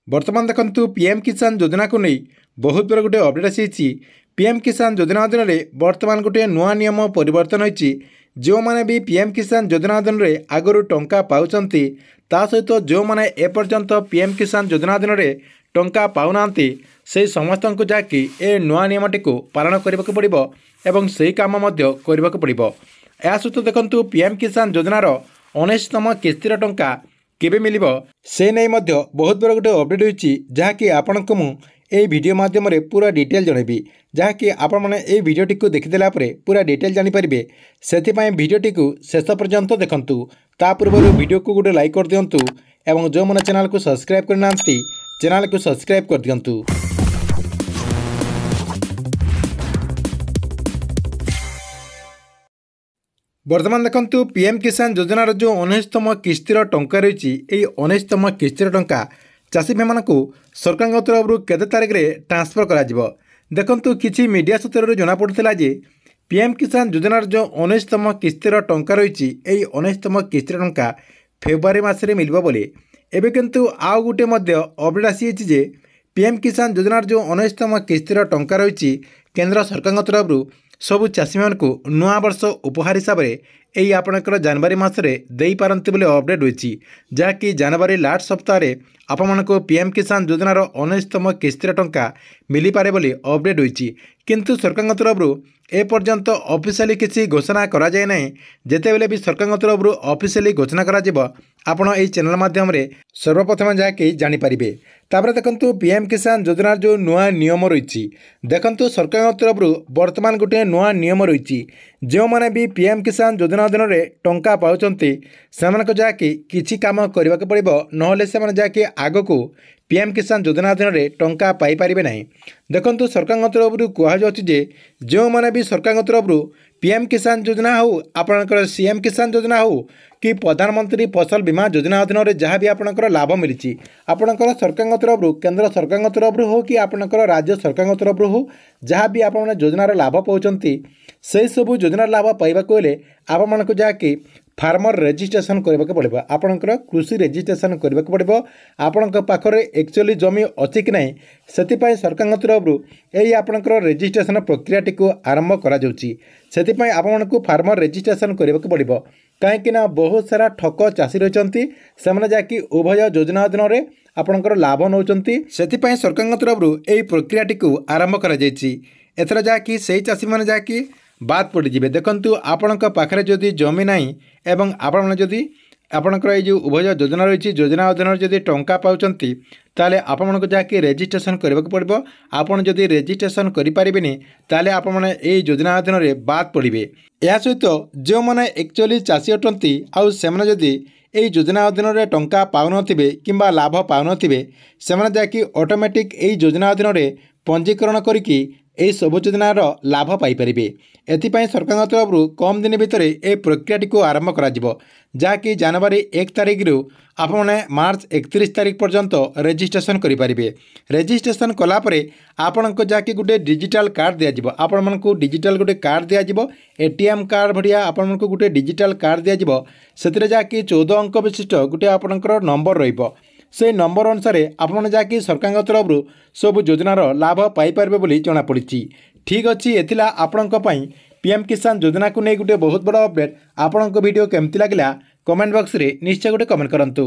बर्तमान देखंतु पीएम किसान योजना को नहीं बहुत बड़ा गोटे अपडेट आसी। पीएम किसान योजना अधीन में बर्तमान गोटे नुआ नियम परिवर्तन होती। जो मैंने भी पीएम किसान योजना अधीन में आगु टंका पाँच ता सहित जो मैंने एपर्यंत पीएम किसान योजना अधीन में टंका पाऊना से समस्त को जहाँकि ए नुआ नियमटी को पालन करने को पड़ो एवं से कम करने को पड़ो। या सहित देखंतु पीएम किसान योजनार 19तम किस्तिर टंका केबे मिलिबो से नहीं बहुत बड़ा गोटे अपडेट होती जहाँकि आपण को मुझे वीडियो माध्यम पूरा डिटेल जनइबी जहाँकि आपण मैंने ये वीडियोटी को देखीदेला पूरा डिटेल जानीपारे से वीडियोटी को शेष पर्यंत देखंतु। ता पूर्व वीडियो को गोटे लाइक कर दिंतु एवं जो मैंने चैनल को सब्सक्राइब करना चैनल को सब्सक्राइब कर दिंतु। बर्तमान देखंतु पीएम किसान योजनार जो 19तम किस्तिर टंका रही 19तम किस्तिर टंका चाषी भाई मानक सरकार तरफ केते तारीख में ट्रांसफर करा देखंतु किछि मीडिया सूत्र जनापड़ा जे पीएम किसान योजनार जो 19तम किस्तिर टंका रही 19तम किस्तिर टंका फेब्रुआरी मासरे मिलिबो बोले। एबे किंतु आउ गुटे अपडेट आसी जे पीएम किसान योजनार जो 19तम किस्तिर टंका रही केंद्र सरकार तरफ सबु चाषी मान को नुआ वर्ष उपहार हिसाब से यही आपणकर जनवरी मसरे दे पारती बोले अपडेट होती जहाँकि जनवरी लास्ट सप्ताह आपण को पीएम किसान योजनार 19तम किस्तिर टंका मिल पारे बोली अपडेट होती। किंतु सरकार तरफ एपर्यंत ऑफिशियली किसी घोषणा करा जाए ना जितेबले भी सरकार तरफ ऑफिशियली घोषणा करा आपण ये चैनल माध्यम सर्वप्रथम जहाँकि जानीपारे। तापर देखंतु पीएम किसान योजनार जो नुआ नियम रही देखंतु सरकार तरफ बर्तमान गोटे नुआ नियम रही जो मैंने भी पीएम किसान योजना अधीन में टंका पाँच से जहाँकि किसी काम करने को पड़ो ना से जहाँकि आग को पीएम किसान योजना अधीन में टंका पाइपर ना। देखंतु सरकार तरफ कहुचे जो मैंने भी सरकार तरफ पीएम किसान योजना हो आपणकर सीएम किसान योजना हो कि प्रधानमंत्री फसल बीमा योजना अधीन में जहाँ भी आपणकर लाभ मिली आपणकर सरकार तरफ केंद्र सरकार तरफ हो कि आपणकर राज्य सरकार तरफ हो जहाँ भी आप योजनार लाभ पाँच से सबू योजनार लाभ पाइबा हेले आपण को जहाँकि फार्मर रेजिस्ट्रेशन करने को पड़ो आपणकर कृषि रेजिस्ट्रेशन करने को पड़ो आपण पाखरे एक्चुअली जमी अच्छी कि नहीं से सरकार तरफ यही आपणकर रेजिस्ट्रेशन प्रक्रियाटी को आरंभ कर आपण को फार्मर रेजिस्ट्रेशन करने को पड़ो कहीं बहुत सारा ठक चाषी रही से जहाँकि उभय योजना अधीन में आपणकर लाभ नौ से सरकार तरफ यही प्रक्रियाटी को आरंभ कर जहाँकि से चाषी मैंने जहाँकि बाद पड़े। देखंतु आपण पाखरे जदि जमी ना एवं आपण जदि आपणकर ये जो उभय योजना रही योजना अधीन जदि टंका पाँच ताले आपण को जहाँकि रेजिस्ट्रेशन करने को पड़ो आपड़ जदि रेजिस्ट्रेशन करें ताले आपण ये योजना अधीन में बाद पड़े। या सहित जो मैंने एक्चुअली चाषी अटंती आउ से जदि ये योजना अधीन में टंका पाऊन कि लाभ पाऊन से जहाँकि ऑटोमेटिक यही योजना अधीन में पंजीकरण करके यही सब योजनार लाभ पाइपर। एथिपाई सरकार तरफ कम दिन भितर ए प्रक्रियाटी को आरंभ करा जहाँकि जनवरी 1 तारीख रु आपने मार्च 31 तारीख पर्यंत रेजिस्ट्रेशन करेंगे। रेजिस्ट्रेशन कलापर आपण को जहाँकि गोटे डिजिटल कार्ड दिज्व आपण मानक डिजिटल गोटे कार्ड दिज्व एटीएम कार्ड भाया आपण को गोटे डिजिटल कार्ड दिज्व से जहाँकि 14 अंक विशिष्ट गोटे आपणकर नंबर रहिबो से नंबर अनुसार आपने जहाँकि सरकार तरफ सब योजनार लाभ पाइपर बोली जनापड़ी। ठीक अच्छे एथिला आपणक पीएम किसान योजना को नहीं गोटे बहुत बड़ा अपडेट। आपण वीडियो केमती लगिला कमेंट बॉक्स रे निश्चय गोटे कमेंट करंतु।